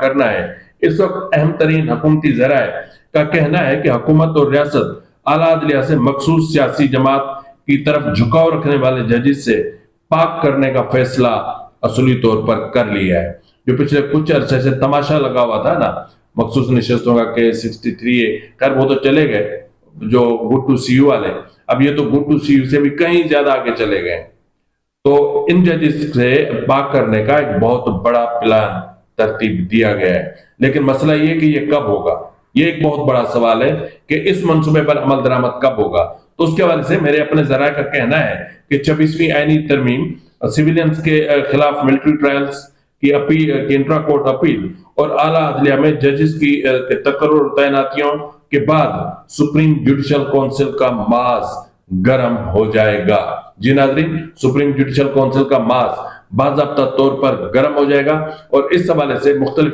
کرنا ہے۔ اس وقت اہم ترین حکومتی ذرائع کا کہنا ہے کہ حکومت اور ریاست اعلیٰ عدلیہ سے مخصوص سیاسی جماعت کی طرف جھکاؤ رکھنے والے ججز سے پاک کرنے کا فیصلہ اصولی طور پر کر لیا ہے۔ جو پچھلے کچھ عرصے سے تماشا لگا ہوا تھا نا مخصوص نشستوں کا کہ 63A، خیر وہ تو چلے گئے جو گڈ ٹو سی یو والے، اب یہ تو گڈ ٹو سی یو سے بھی کہیں زیادہ آگے چلے گئے۔ تو ان ججز سے پاک کرنے کا ایک بہت بڑا پلان ترتیب دیا گیا ہے، لیکن مسئلہ یہ کہ یہ کب ہوگا، یہ ایک بہت بڑا سوال ہے کہ اس منصوبے پر عمل درآمد کب ہوگا۔ تو اس کے حوالے سے میرے اپنے ذرائع کا کہنا ہے کہ 26ویں آئینی ترمیم، سیویلینز کے خلاف ملٹری ٹرائلز کی اپیل کی انٹرا کورٹ اپیل اور اعلیٰ عدلیہ میں ججز کی تقرر اور تعیناتیوں کے بعد سپریم جوڈیشل کونسل کا ماز گرم ہو جائے گا۔ جی ناظرین، سپریم جوڈیشل کونسل کا ماز باضابطہ طور پر گرم ہو جائے گا اور اس حوالے سے مختلف